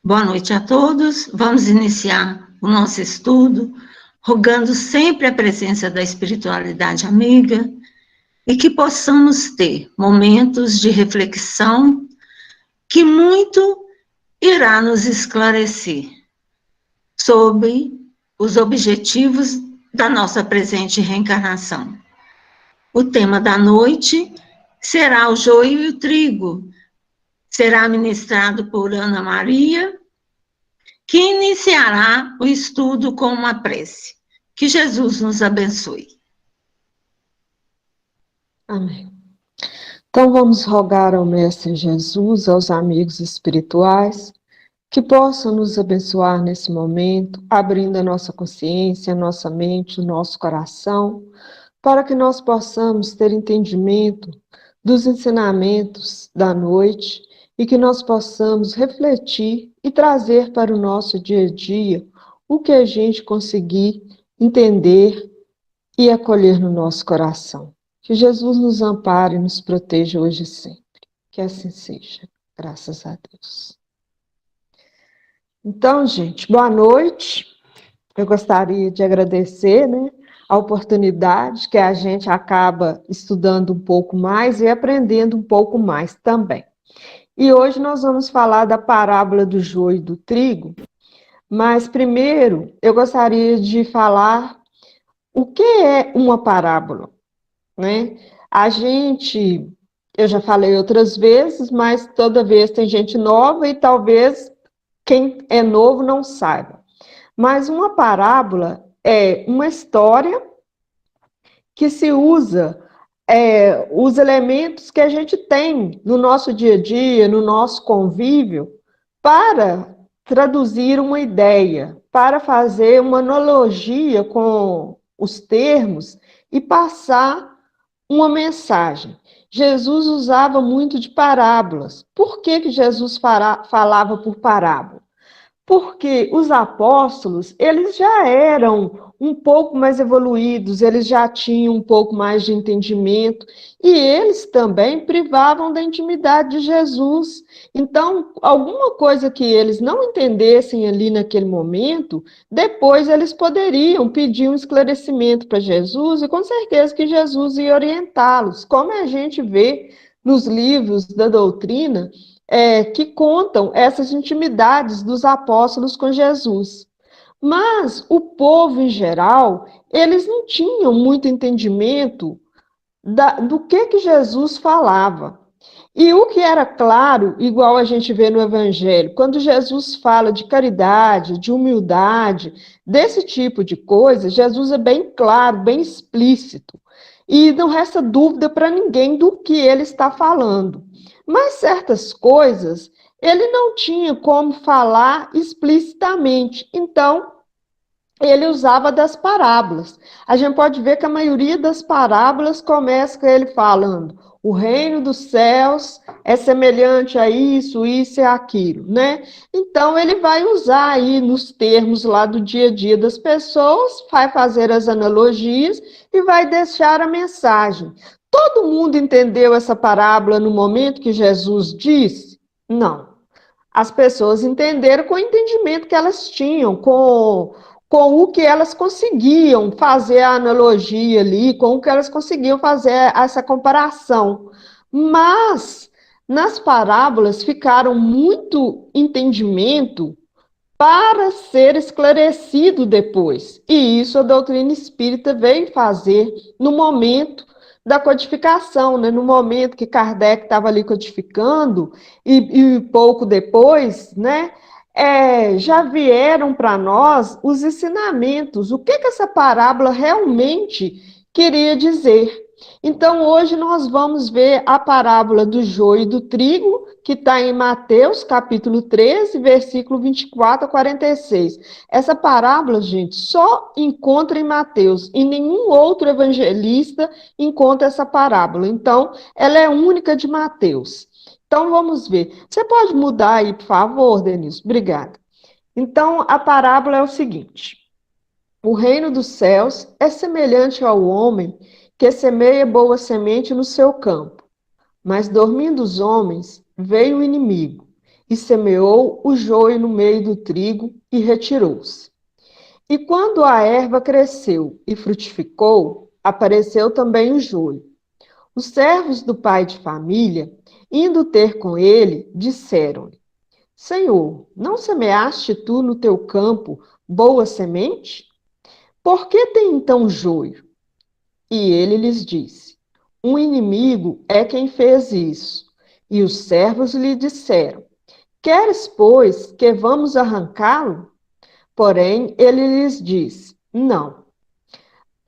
Boa noite a todos. Vamos iniciar o nosso estudo, rogando sempre a presença da espiritualidade amiga e que possamos ter momentos de reflexão que muito irá nos esclarecer sobre os objetivos da nossa presente reencarnação. O tema da noite será o joio e o trigo. Será ministrado por Ana Maria, que iniciará o estudo com uma prece. Que Jesus nos abençoe. Amém. Então vamos rogar ao Mestre Jesus, aos amigos espirituais, que possam nos abençoar nesse momento, abrindo a nossa consciência, a nossa mente, o nosso coração, para que nós possamos ter entendimento dos ensinamentos da noite e que nós possamos refletir e trazer para o nosso dia a dia o que a gente conseguir entender e acolher no nosso coração. Que Jesus nos ampare e nos proteja hoje e sempre. Que assim seja. Graças a Deus. Então, gente, boa noite. Eu gostaria de agradecer, a oportunidade que a gente acaba estudando um pouco mais e aprendendo um pouco mais também. E hoje nós vamos falar da parábola do joio e do trigo, mas primeiro eu gostaria de falar o que é uma parábola, né? Eu já falei outras vezes, mas toda vez tem gente nova e talvez quem é novo não saiba. Mas uma parábola é uma história que se usa os elementos que a gente tem no nosso dia a dia, no nosso convívio, para traduzir uma ideia, para fazer uma analogia com os termos e passar uma mensagem. Jesus usava muito de parábolas. Por que Jesus falava por parábola? Porque os apóstolos, eles já eram um pouco mais evoluídos, eles já tinham um pouco mais de entendimento, e eles também privavam da intimidade de Jesus. Então, alguma coisa que eles não entendessem ali naquele momento, depois eles poderiam pedir um esclarecimento para Jesus, e com certeza que Jesus ia orientá-los, como a gente vê nos livros da doutrina, que contam essas intimidades dos apóstolos com Jesus. Mas o povo, em geral, eles não tinham muito entendimento do que Jesus falava. E o que era claro, igual a gente vê no Evangelho, quando Jesus fala de caridade, de humildade, desse tipo de coisa, Jesus é bem claro, bem explícito. E não resta dúvida para ninguém do que ele está falando. Mas certas coisas ele não tinha como falar explicitamente. Então, ele usava das parábolas. A gente pode ver que a maioria das parábolas começa com ele falando: o reino dos céus é semelhante a isso, isso e aquilo, né? Então, ele vai usar aí nos termos lá do dia a dia das pessoas, vai fazer as analogias e vai deixar a mensagem. Todo mundo entendeu essa parábola no momento que Jesus disse? Não. As pessoas entenderam com o entendimento que elas tinham, com o que elas conseguiam fazer a analogia ali, com o que elas conseguiam fazer essa comparação. Mas nas parábolas ficaram muito entendimento para ser esclarecido depois. E isso a doutrina espírita veio fazer no momento da codificação, né? No momento que Kardec estava ali codificando, e pouco depois, né? Já vieram para nós os ensinamentos, o que essa parábola realmente queria dizer. Então, hoje nós vamos ver a parábola do joio e do trigo, que está em Mateus, capítulo 13, versículo 24 a 46. Essa parábola, gente, só encontra em Mateus, e nenhum outro evangelista encontra essa parábola. Então, ela é única de Mateus. Então, vamos ver. Você pode mudar aí, por favor, Denise? Obrigada. Então, a parábola é o seguinte: o reino dos céus é semelhante ao homem que semeia boa semente no seu campo. Mas dormindo os homens, veio o inimigo e semeou o joio no meio do trigo e retirou-se. E quando a erva cresceu e frutificou, apareceu também o joio. Os servos do pai de família, indo ter com ele, disseram-lhe: Senhor, não semeaste tu no teu campo boa semente? Por que tem então joio? E ele lhes disse: Um inimigo é quem fez isso. E os servos lhe disseram: Queres, pois, que vamos arrancá-lo? Porém, ele lhes disse: Não.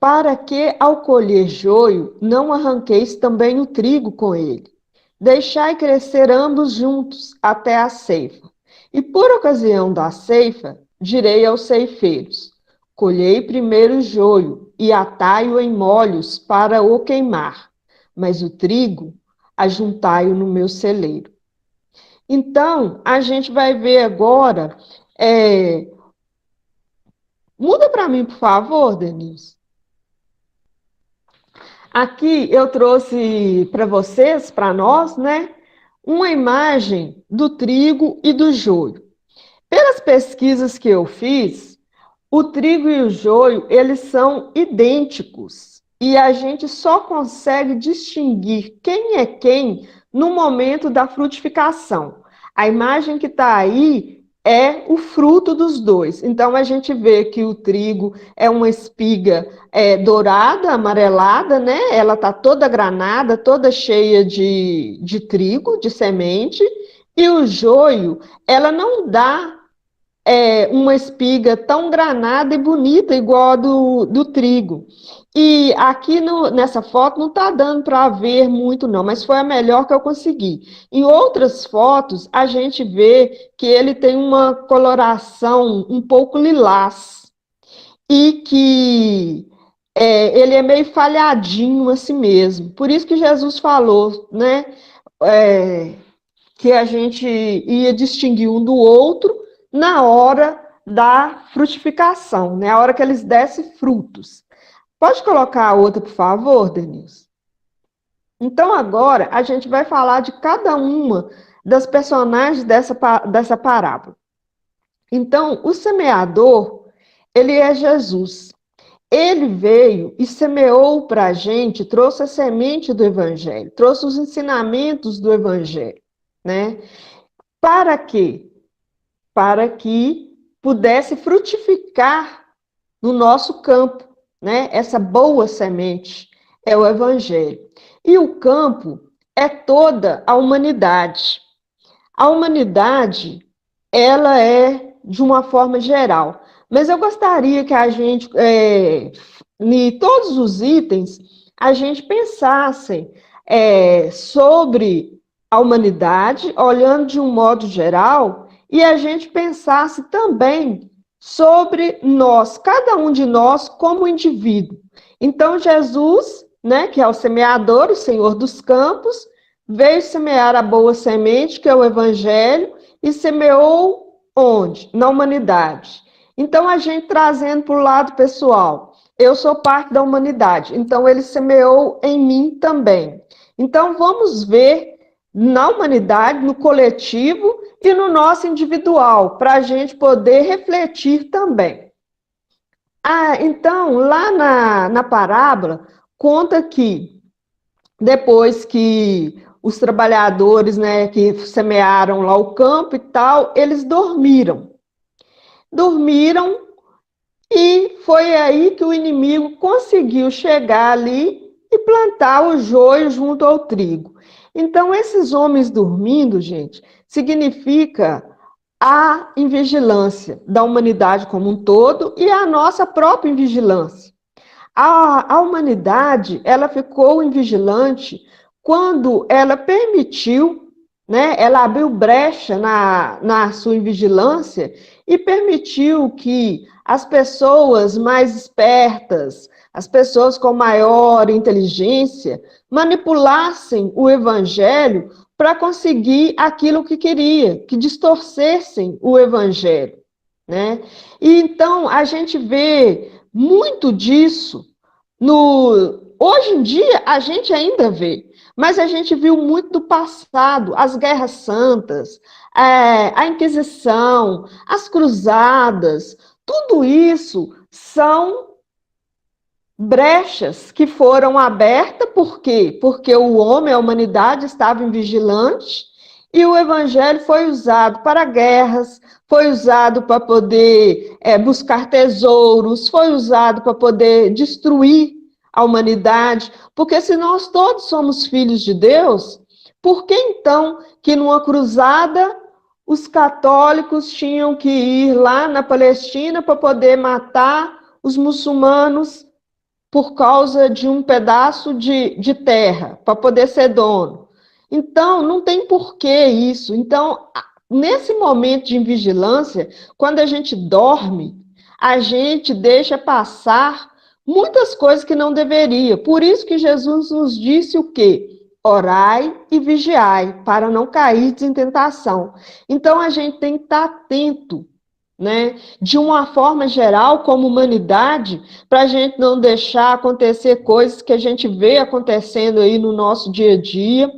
Para que, ao colher joio, não arranqueis também o trigo com ele? Deixai crescer ambos juntos até a ceifa. E por ocasião da ceifa, direi aos ceifeiros: Colhei primeiro o joio e atai-o em molhos para o queimar, mas o trigo ajuntai-o no meu celeiro. Então, a gente vai ver agora. Muda para mim, por favor, Denise. Aqui eu trouxe para vocês, para nós, né, uma imagem do trigo e do joio. Pelas pesquisas que eu fiz, o trigo e o joio, eles são idênticos. E a gente só consegue distinguir quem é quem no momento da frutificação. A imagem que está aí é o fruto dos dois. Então, a gente vê que o trigo é uma espiga dourada, amarelada, né? Ela está toda granada, toda cheia de trigo, de semente. E o joio, ela não dá uma espiga tão granada e bonita igual a do trigo. E aqui nessa foto não está dando para ver muito não, mas foi a melhor que eu consegui. Em outras fotos, a gente vê que ele tem uma coloração um pouco lilás e que ele é meio falhadinho assim mesmo. Por isso que Jesus falou, né, que a gente ia distinguir um do outro na hora da frutificação, né? A hora que eles dessem frutos. Pode colocar a outra, por favor, Denise? Então, agora, a gente vai falar de cada uma das personagens dessa parábola. Então, o semeador, ele é Jesus. Ele veio e semeou para a gente, trouxe a semente do Evangelho, trouxe os ensinamentos do Evangelho, né? Para quê? Para que pudesse frutificar no nosso campo, né? Essa boa semente é o Evangelho. E o campo é toda a humanidade. A humanidade, ela é de uma forma geral. Mas eu gostaria que a gente, em todos os itens, a gente pensasse sobre a humanidade, olhando de um modo geral, e a gente pensasse também sobre nós, cada um de nós como indivíduo. Então, Jesus, né, que é o semeador, o Senhor dos campos, veio semear a boa semente, que é o Evangelho, e semeou onde? Na humanidade. Então, a gente trazendo para o lado pessoal, eu sou parte da humanidade, então ele semeou em mim também. Então, vamos ver na humanidade, no coletivo e no nosso individual, para a gente poder refletir também. Então, lá na parábola, conta que depois que os trabalhadores, né, que semearam lá o campo e tal, eles dormiram. Dormiram e foi aí que o inimigo conseguiu chegar ali e plantar o joio junto ao trigo. Então, esses homens dormindo, gente, significa a invigilância da humanidade como um todo e a nossa própria invigilância. A humanidade, ela ficou invigilante quando ela permitiu, né, ela abriu brecha na sua invigilância e permitiu que as pessoas mais espertas, as pessoas com maior inteligência, manipulassem o evangelho para conseguir aquilo que queria, que distorcessem o evangelho, né? E então a gente vê muito disso hoje em dia a gente ainda vê, mas a gente viu muito do passado, as guerras santas, a Inquisição, as cruzadas, tudo isso são brechas que foram abertas, por quê? Porque o homem, a humanidade, estava em vigilante e o evangelho foi usado para guerras, foi usado para poder buscar tesouros, foi usado para poder destruir a humanidade, porque se nós todos somos filhos de Deus, por que então que numa cruzada os católicos tinham que ir lá na Palestina para poder matar os muçulmanos por causa de um pedaço de terra, para poder ser dono? Então, não tem porquê isso. Então, nesse momento de invigilância, quando a gente dorme, a gente deixa passar muitas coisas que não deveria. Por isso que Jesus nos disse o quê? Orai e vigiai, para não cair em tentação. Então, a gente tem que estar atento, né? De uma forma geral, como humanidade, para a gente não deixar acontecer coisas que a gente vê acontecendo aí no nosso dia a dia.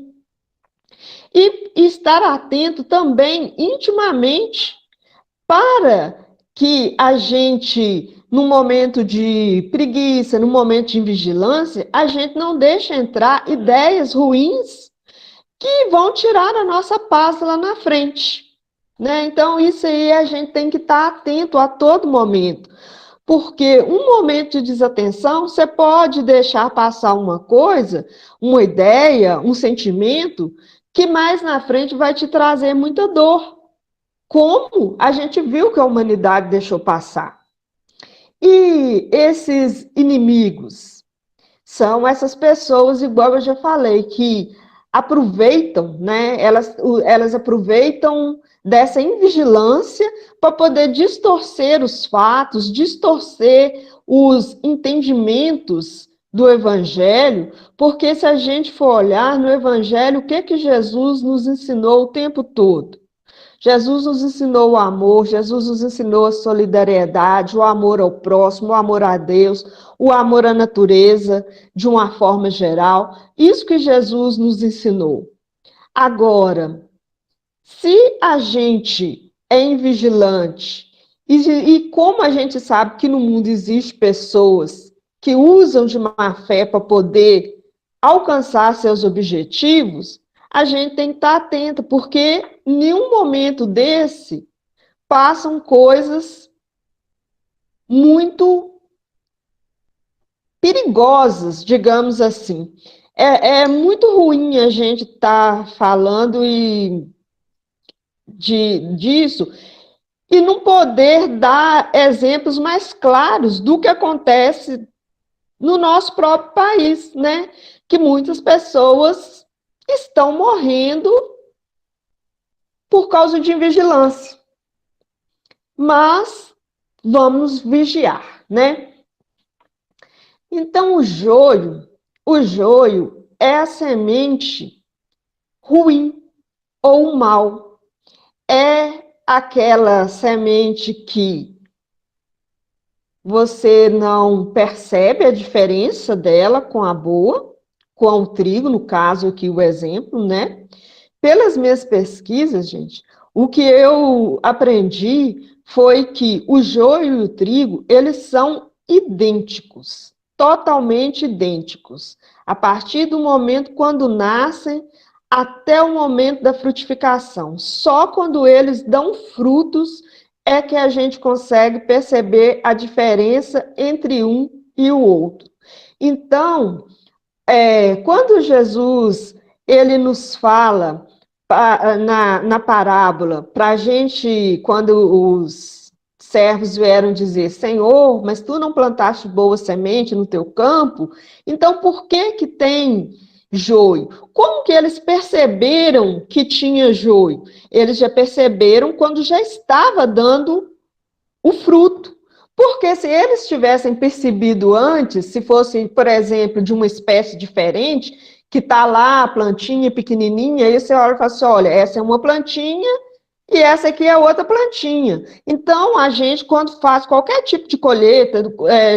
E estar atento também intimamente para que a gente, no momento de preguiça, no momento de vigilância, a gente não deixe entrar ideias ruins que vão tirar a nossa paz lá na frente, né? Então, isso aí a gente tem que estar atento a todo momento, porque um momento de desatenção, você pode deixar passar uma coisa, uma ideia, um sentimento, que mais na frente vai te trazer muita dor, como a gente viu que a humanidade deixou passar. E esses inimigos são essas pessoas, igual eu já falei, que aproveitam, né? Elas aproveitam dessa invigilância para poder distorcer os fatos, distorcer os entendimentos do Evangelho, porque se a gente for olhar no Evangelho, o que Jesus nos ensinou o tempo todo? Jesus nos ensinou o amor, Jesus nos ensinou a solidariedade, o amor ao próximo, o amor a Deus, o amor à natureza, de uma forma geral. Isso que Jesus nos ensinou. Agora, se a gente é invigilante, e como a gente sabe que no mundo existem pessoas que usam de má fé para poder alcançar seus objetivos, a gente tem que estar atento, porque em nenhum momento desse passam coisas muito perigosas, digamos assim. É muito ruim a gente estar falando disso e não poder dar exemplos mais claros do que acontece no nosso próprio país, né? Que muitas pessoas estão morrendo por causa de invigilância. Mas vamos vigiar, né? Então, o joio é a semente ruim ou mal. É aquela semente que você não percebe a diferença dela com a boa, com o trigo, no caso aqui o exemplo, né? Pelas minhas pesquisas, gente, o que eu aprendi foi que o joio e o trigo, eles são idênticos, totalmente idênticos. A partir do momento quando nascem até o momento da frutificação. Só quando eles dão frutos é que a gente consegue perceber a diferença entre um e o outro. Então, quando Jesus ele nos fala na parábola, para a gente, quando os servos vieram dizer, Senhor, mas tu não plantaste boa semente no teu campo, então por que que tem joio? Como que eles perceberam que tinha joio? Eles já perceberam quando já estava dando o fruto. Porque se eles tivessem percebido antes, se fosse, por exemplo, de uma espécie diferente, que está lá a plantinha pequenininha, aí você olha e fala assim, olha, essa é uma plantinha e essa aqui é outra plantinha. Então, a gente, quando faz qualquer tipo de colheita,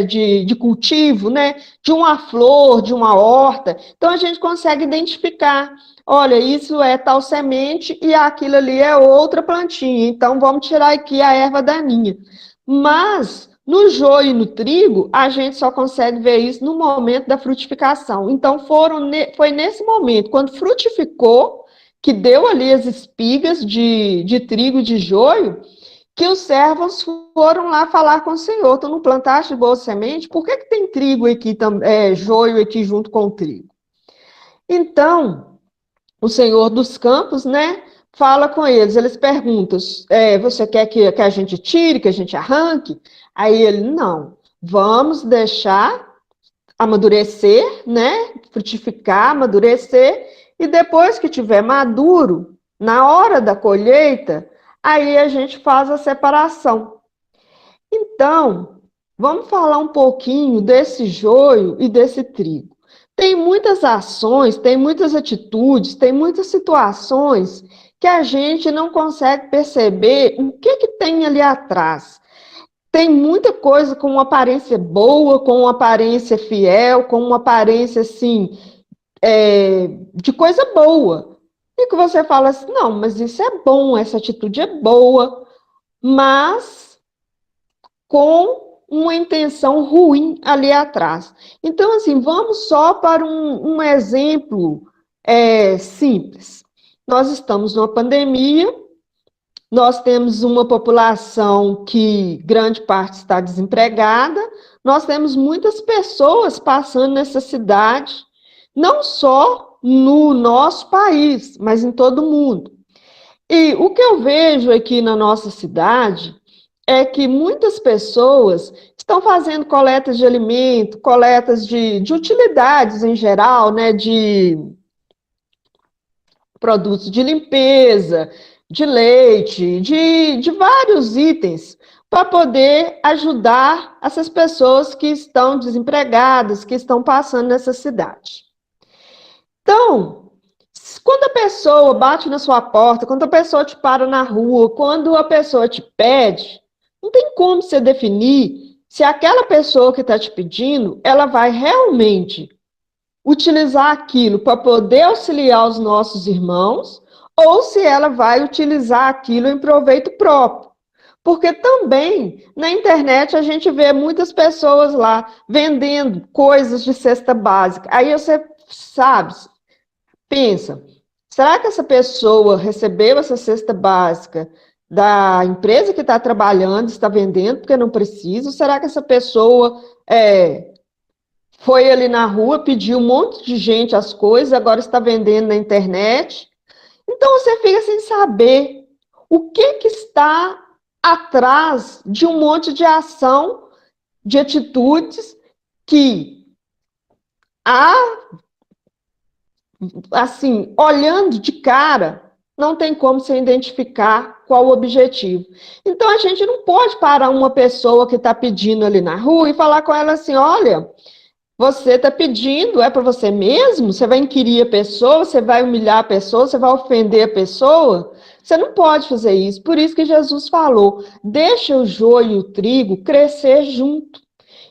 de cultivo, né, de uma flor, de uma horta, então a gente consegue identificar, olha, isso é tal semente e aquilo ali é outra plantinha, então vamos tirar aqui a erva daninha. Mas, no joio e no trigo, a gente só consegue ver isso no momento da frutificação. Então, foi nesse momento, quando frutificou, que deu ali as espigas de trigo e de joio, que os servos foram lá falar com o Senhor. Tu não plantaste boa semente? Por que tem trigo aqui, joio aqui junto com o trigo? Então, o Senhor dos Campos, né, fala com eles perguntam, você quer que a gente tire, que a gente arranque? Aí ele, não, vamos deixar amadurecer, né, frutificar, amadurecer, e depois que tiver maduro, na hora da colheita, aí a gente faz a separação. Então, vamos falar um pouquinho desse joio e desse trigo. Tem muitas ações, tem muitas atitudes, tem muitas situações que a gente não consegue perceber o que tem ali atrás. Tem muita coisa com uma aparência boa, com uma aparência fiel, com uma aparência, assim, de coisa boa. E que você fala assim, não, mas isso é bom, essa atitude é boa, mas com uma intenção ruim ali atrás. Então, assim, vamos só para um exemplo simples. Nós estamos numa pandemia, nós temos uma população que grande parte está desempregada, nós temos muitas pessoas passando necessidade, não só no nosso país, mas em todo o mundo. E o que eu vejo aqui na nossa cidade é que muitas pessoas estão fazendo coletas de alimento, coletas de utilidades em geral, né, de produtos de limpeza, de leite, de vários itens, para poder ajudar essas pessoas que estão desempregadas, que estão passando necessidade. Então, quando a pessoa bate na sua porta, quando a pessoa te para na rua, quando a pessoa te pede, não tem como você definir se aquela pessoa que está te pedindo, ela vai realmente utilizar aquilo para poder auxiliar os nossos irmãos, ou se ela vai utilizar aquilo em proveito próprio. Porque também na internet a gente vê muitas pessoas lá vendendo coisas de cesta básica. Aí você sabe, pensa, será que essa pessoa recebeu essa cesta básica da empresa que está trabalhando, está vendendo porque não precisa? Ou será que essa pessoa foi ali na rua, pediu um monte de gente as coisas, agora está vendendo na internet? Então você fica sem saber o que está atrás de um monte de ação, de atitudes que assim, olhando de cara, não tem como você identificar qual o objetivo. Então a gente não pode parar uma pessoa que está pedindo ali na rua e falar com ela assim, olha, você está pedindo, é para você mesmo? Você vai inquirir a pessoa, você vai humilhar a pessoa, você vai ofender a pessoa? Você não pode fazer isso. Por isso que Jesus falou, deixa o joio e o trigo crescer junto.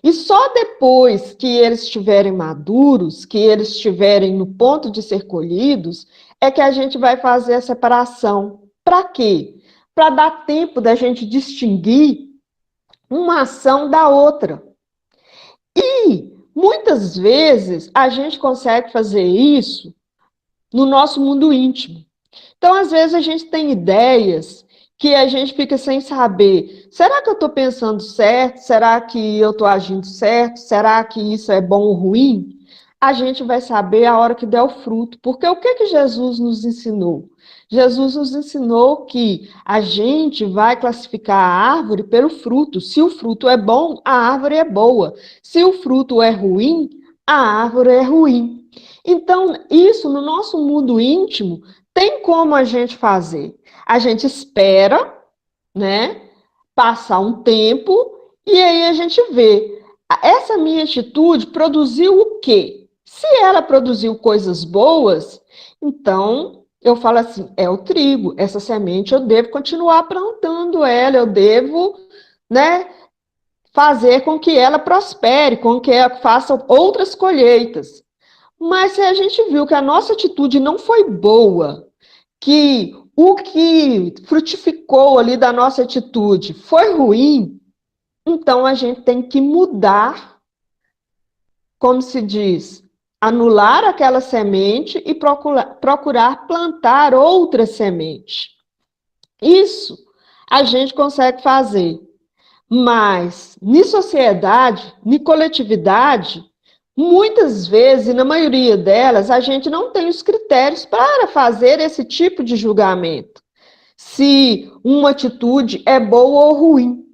E só depois que eles estiverem maduros, que eles estiverem no ponto de ser colhidos, é que a gente vai fazer a separação. Para quê? Para dar tempo da gente distinguir uma ação da outra. E muitas vezes a gente consegue fazer isso no nosso mundo íntimo. Então, às vezes, a gente tem ideias que a gente fica sem saber. Será que eu estou pensando certo? Será que eu estou agindo certo? Será que isso é bom ou ruim? A gente vai saber a hora que der o fruto. Porque o que Jesus nos ensinou? Jesus nos ensinou que a gente vai classificar a árvore pelo fruto. Se o fruto é bom, a árvore é boa. Se o fruto é ruim, a árvore é ruim. Então, isso no nosso mundo íntimo tem como a gente fazer. A gente espera, né, passar um tempo e aí a gente vê. Essa minha atitude produziu o quê? Se ela produziu coisas boas, então eu falo assim, é o trigo, essa semente eu devo continuar plantando ela, eu devo, né, fazer com que ela prospere, com que ela faça outras colheitas. Mas se a gente viu que a nossa atitude não foi boa, que o que frutificou ali da nossa atitude foi ruim, então a gente tem que mudar, como se diz, anular aquela semente e procurar plantar outra semente. Isso a gente consegue fazer. Mas, em sociedade, em coletividade, muitas vezes, e na maioria delas, a gente não tem os critérios para fazer esse tipo de julgamento. Se uma atitude é boa ou ruim.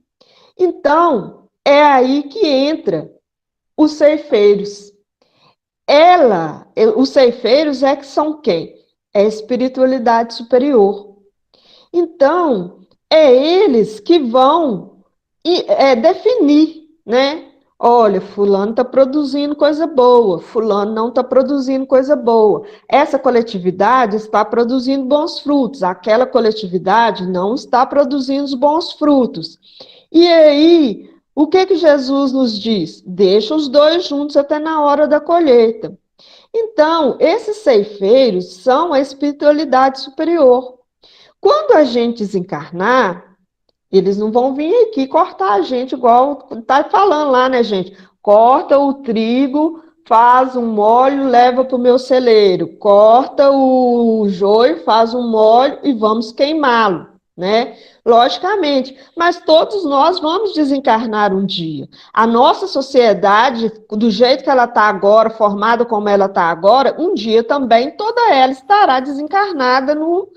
Então, é aí que entra os ceifeiros. Os ceifeiros é que são quem? É a espiritualidade superior. Então, é eles que vão definir, né? Olha, fulano está produzindo coisa boa, fulano não está produzindo coisa boa. Essa coletividade está produzindo bons frutos, aquela coletividade não está produzindo os bons frutos. E aí, o que Jesus nos diz? Deixa os dois juntos até na hora da colheita. Então, esses ceifeiros são a espiritualidade superior. Quando a gente desencarnar, eles não vão vir aqui cortar a gente, igual tá falando lá, né, gente? Corta o trigo, faz um molho, leva para o meu celeiro. Corta o joio, faz um molho e vamos queimá-lo, né? Logicamente, mas todos nós vamos desencarnar um dia. A nossa sociedade, do jeito que ela está agora, formada como ela está agora, um dia também toda ela estará desencarnada no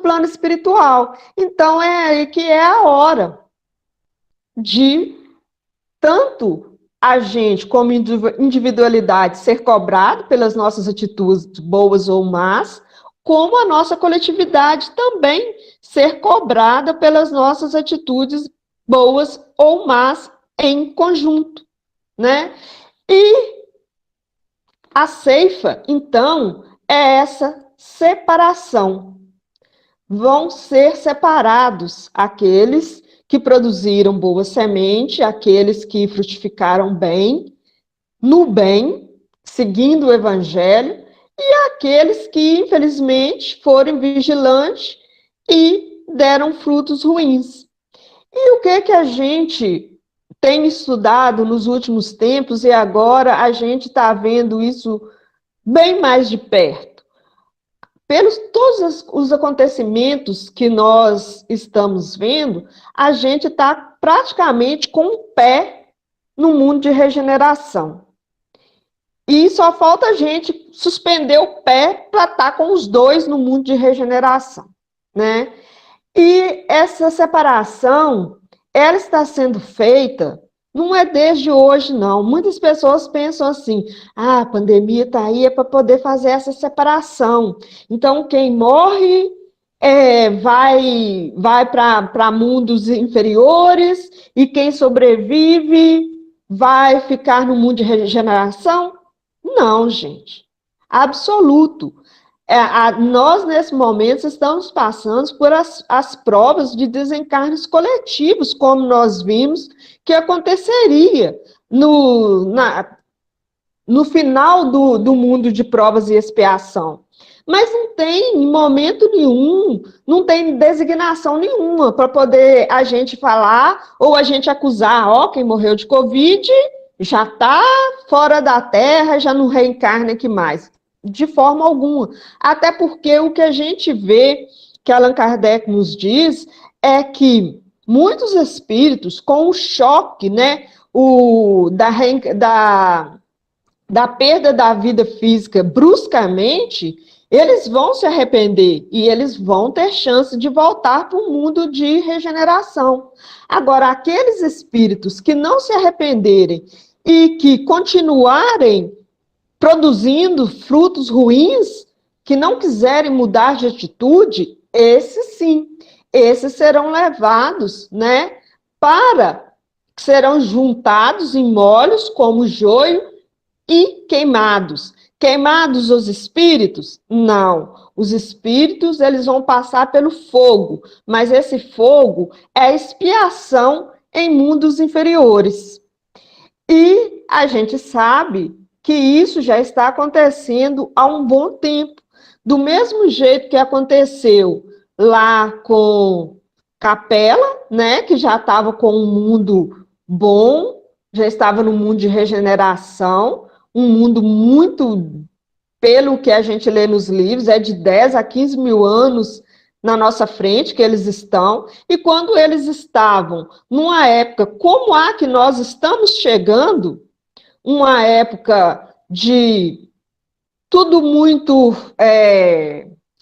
plano espiritual. Então, é aí que é a hora de tanto a gente, como individualidade, ser cobrado pelas nossas atitudes boas ou más, como a nossa coletividade também ser cobrada pelas nossas atitudes boas ou más em conjunto, né? E a ceifa, então, é essa separação. Vão ser separados aqueles que produziram boa semente, aqueles que frutificaram bem, no bem, seguindo o evangelho, e aqueles que, infelizmente, foram vigilantes e deram frutos ruins. E o que a gente tem estudado nos últimos tempos, e agora a gente está vendo isso bem mais de perto? Pelos todos os acontecimentos que nós estamos vendo, a gente está praticamente com o pé no mundo de regeneração. E só falta a gente suspender o pé para estar com os dois no mundo de regeneração, né? E essa separação, ela está sendo feita, não é desde hoje, não. Muitas pessoas pensam assim, a pandemia está aí é para poder fazer essa separação. Então, quem morre vai para mundos inferiores e quem sobrevive vai ficar no mundo de regeneração? Não, gente. Absoluto. Nós, nesse momento, estamos passando por as provas de desencarnes coletivos, como nós vimos que aconteceria no final do mundo de provas e expiação. Mas não tem, em momento nenhum, não tem designação nenhuma para poder a gente falar ou a gente acusar, ó, quem morreu de Covid já está fora da Terra, já não reencarna aqui mais. De forma alguma. Até porque o que a gente vê, que Allan Kardec nos diz, é que muitos espíritos, com o choque, né, da perda da vida física bruscamente, eles vão se arrepender e eles vão ter chance de voltar para o mundo de regeneração. Agora, aqueles espíritos que não se arrependerem e que continuarem produzindo frutos ruins, que não quiserem mudar de atitude, esses sim, esses serão levados, né, serão juntados em molhos como joio e queimados. Queimados os espíritos? Não. Os espíritos, eles vão passar pelo fogo, mas esse fogo é expiação em mundos inferiores. E a gente sabe que isso já está acontecendo há um bom tempo. Do mesmo jeito que aconteceu lá com Capela, né, que já estava com um mundo bom, já estava no mundo de regeneração, um mundo muito, pelo que a gente lê nos livros, é de 10 a 15 mil anos na nossa frente que eles estão, e quando eles estavam numa época como a que nós estamos chegando, uma época de tudo muito,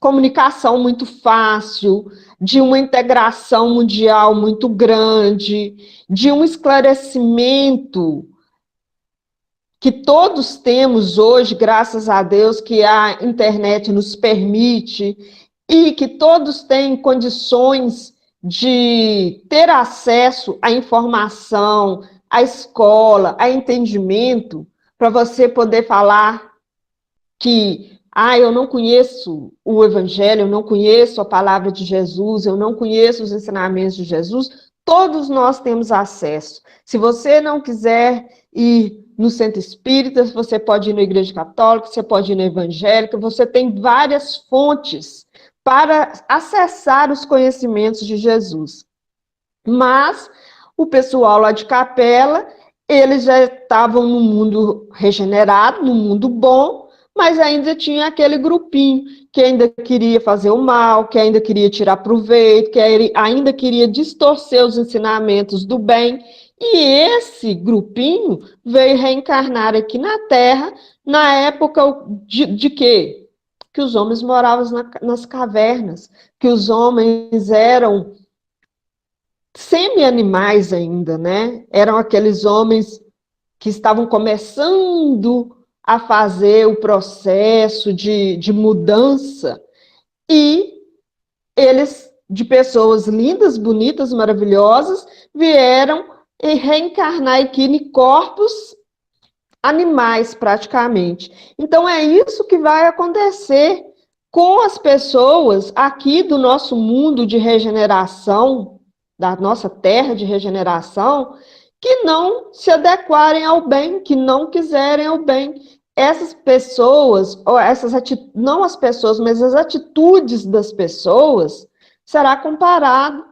comunicação muito fácil, de uma integração mundial muito grande, de um esclarecimento que todos temos hoje, graças a Deus, que a internet nos permite, e que todos têm condições de ter acesso à informação, à escola, a entendimento, para você poder falar que, eu não conheço o Evangelho, eu não conheço a palavra de Jesus, eu não conheço os ensinamentos de Jesus, todos nós temos acesso. Se você não quiser ir no centro espírita, você pode ir na igreja católica, você pode ir na evangélica, você tem várias fontes para acessar os conhecimentos de Jesus. Mas o pessoal lá de Capela, eles já estavam no mundo regenerado, no mundo bom, mas ainda tinha aquele grupinho que ainda queria fazer o mal, que ainda queria tirar proveito, que ainda queria distorcer os ensinamentos do bem. E esse grupinho veio reencarnar aqui na Terra na época de quê? Que os homens moravam nas cavernas, que os homens eram semi-animais ainda, né? Eram aqueles homens que estavam começando a fazer o processo de mudança, e eles, de pessoas lindas, bonitas, maravilhosas, vieram e reencarnar aqui em corpos animais, praticamente. Então, é isso que vai acontecer com as pessoas aqui do nosso mundo de regeneração, da nossa terra de regeneração, que não se adequarem ao bem, que não quiserem o bem. Essas pessoas, ou não as pessoas, mas as atitudes das pessoas, será comparado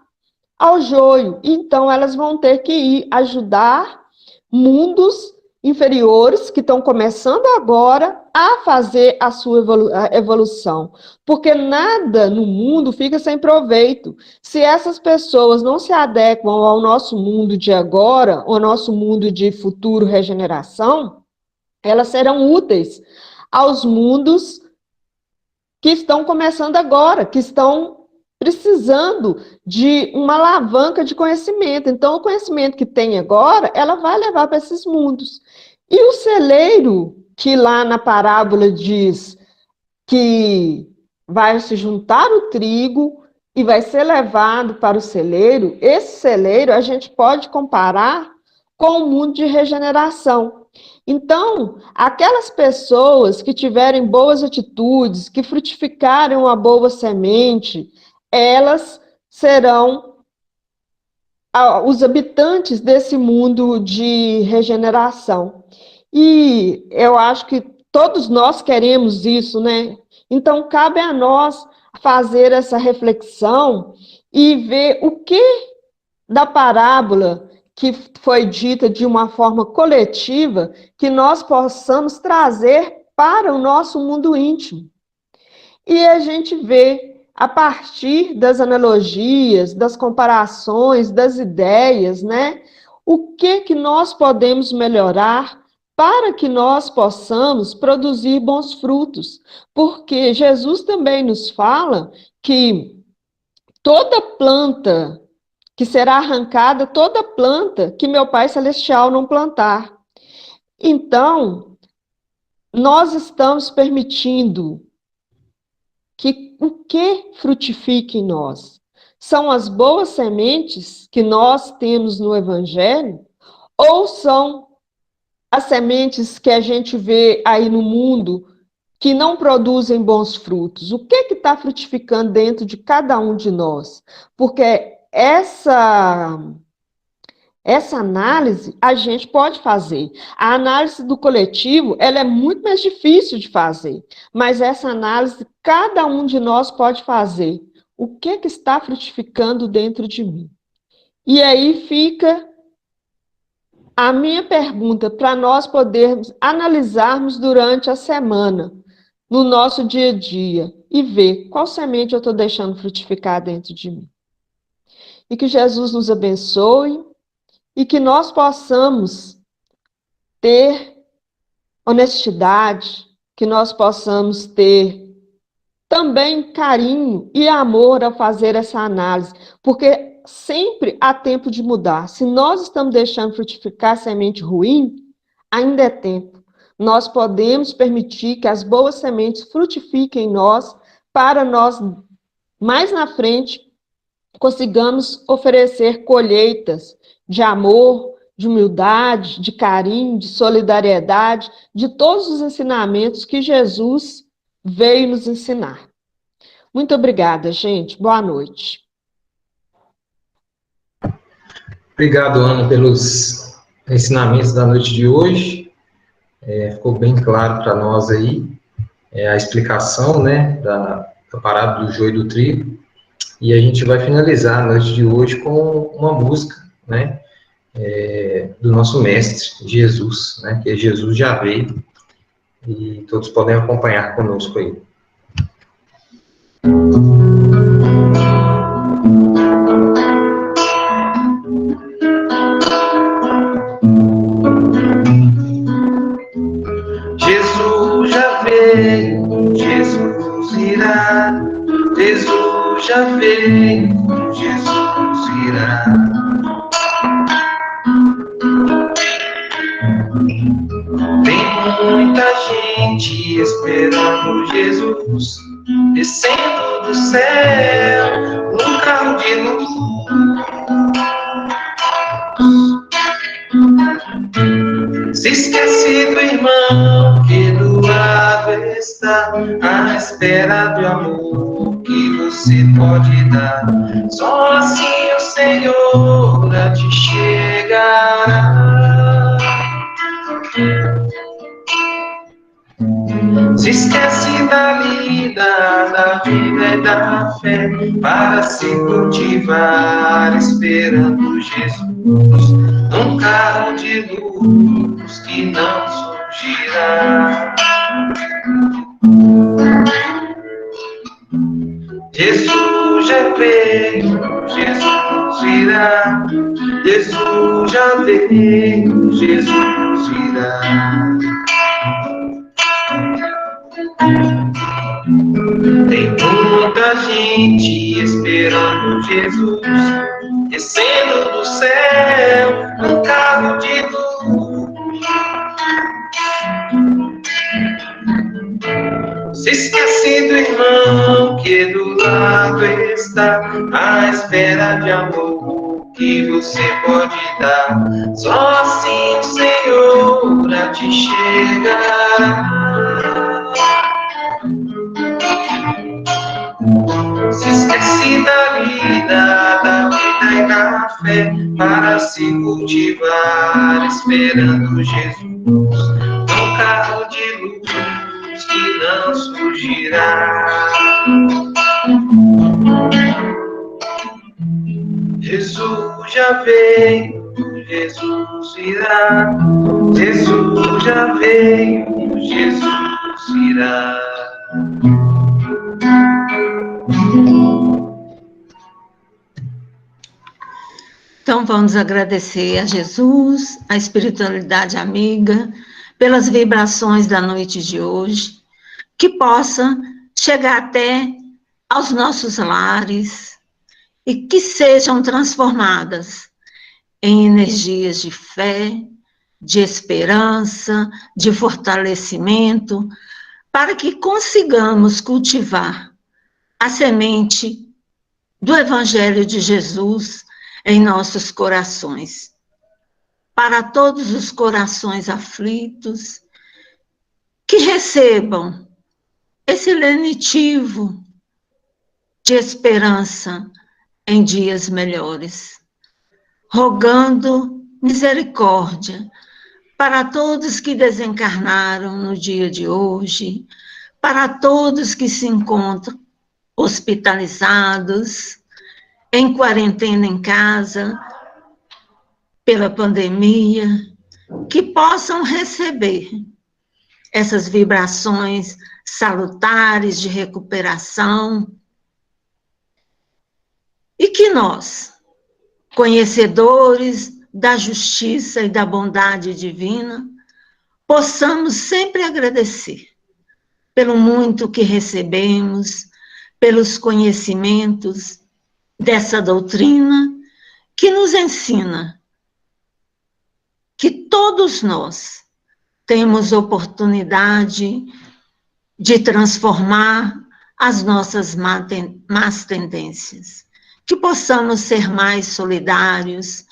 ao joio. Então, elas vão ter que ir ajudar mundos inferiores que estão começando agora a fazer a sua evolução. Porque nada no mundo fica sem proveito. Se essas pessoas não se adequam ao nosso mundo de agora, ao nosso mundo de futuro regeneração, elas serão úteis aos mundos que estão começando agora, que estão precisando de uma alavanca de conhecimento. Então, o conhecimento que tem agora, ela vai levar para esses mundos. E o celeiro, que lá na parábola diz que vai se juntar o trigo e vai ser levado para o celeiro, esse celeiro a gente pode comparar com o mundo de regeneração. Então, aquelas pessoas que tiverem boas atitudes, que frutificarem uma boa semente, elas serão os habitantes desse mundo de regeneração. E eu acho que todos nós queremos isso, né? Então, cabe a nós fazer essa reflexão e ver o que da parábola que foi dita de uma forma coletiva, que nós possamos trazer para o nosso mundo íntimo. E a gente vê, a partir das analogias, das comparações, das ideias, né? O que nós podemos melhorar para que nós possamos produzir bons frutos. Porque Jesus também nos fala que toda planta que será arrancada, toda planta que meu Pai Celestial não plantar. Então, nós estamos permitindo que o que frutifique em nós? São as boas sementes que nós temos no Evangelho? Ou são as sementes que a gente vê aí no mundo, que não produzem bons frutos? O que está frutificando dentro de cada um de nós? Porque essa análise a gente pode fazer. A análise do coletivo, ela é muito mais difícil de fazer, mas essa análise cada um de nós pode fazer. O que está frutificando dentro de mim? E aí fica a minha pergunta para nós podermos analisarmos durante a semana, no nosso dia a dia, e ver qual semente eu estou deixando frutificar dentro de mim. E que Jesus nos abençoe e que nós possamos ter honestidade, que nós possamos ter também carinho e amor ao fazer essa análise, porque sempre há tempo de mudar. Se nós estamos deixando frutificar semente ruim, ainda é tempo. Nós podemos permitir que as boas sementes frutifiquem em nós, para nós, mais na frente, consigamos oferecer colheitas de amor, de humildade, de carinho, de solidariedade, de todos os ensinamentos que Jesus veio nos ensinar. Muito obrigada, gente. Boa noite. Obrigado, Ana, pelos ensinamentos da noite de hoje. Ficou bem claro para nós aí a explicação, né, da parada do joio e do trigo. E a gente vai finalizar a noite de hoje com uma música, né, do nosso mestre, Jesus, né, que é Jesus já veio, e todos podem acompanhar conosco aí. Jesus já veio, Jesus irá, Jesus já veio, Jesus irá. Tem muita gente esperando Jesus, descendo do céu, num carro de luz. Se esquece do irmão que do lado está, à espera do amor que você pode dar. Só assim o Senhor a te chegará. Se esquece da vida e da fé, para se cultivar esperando Jesus, num carro de luz que não surgirá. Jesus já veio, Jesus irá, Jesus já veio, Jesus irá. Tem muita gente esperando Jesus, descendo do céu, num carro de luz. Se esquece do irmão que do lado está, à espera de amor que você pode dar. Só assim o Senhor a te chegará. Se esquece da vida e da fé, para se cultivar esperando Jesus, num carro de luz que não surgirá. Jesus já veio, Jesus irá, Jesus já veio, Jesus irá. Então, vamos agradecer a Jesus, a espiritualidade amiga, pelas vibrações da noite de hoje, que possa chegar até aos nossos lares e que sejam transformadas em energias de fé, de esperança, de fortalecimento, para que consigamos cultivar a semente do Evangelho de Jesus em nossos corações. Para todos os corações aflitos, que recebam esse lenitivo de esperança em dias melhores, rogando misericórdia para todos que desencarnaram no dia de hoje, para todos que se encontram hospitalizados, em quarentena em casa, pela pandemia, que possam receber essas vibrações salutares de recuperação, e que nós, conhecedores da justiça e da bondade divina, possamos sempre agradecer pelo muito que recebemos, pelos conhecimentos dessa doutrina que nos ensina que todos nós temos oportunidade de transformar as nossas más tendências, que possamos ser mais solidários,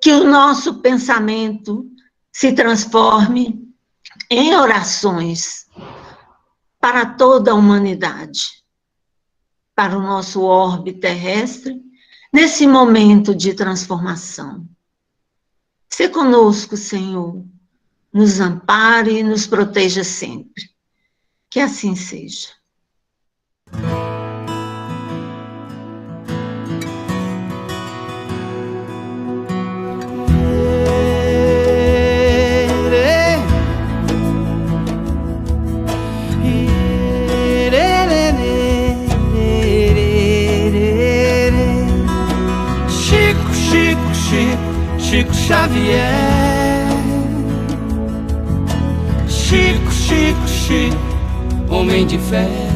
que o nosso pensamento se transforme em orações para toda a humanidade, para o nosso orbe terrestre, nesse momento de transformação. Se conosco, Senhor, nos ampare e nos proteja sempre. Que assim seja. Chico Xavier, Chico, Chico, Chico, homem de fé.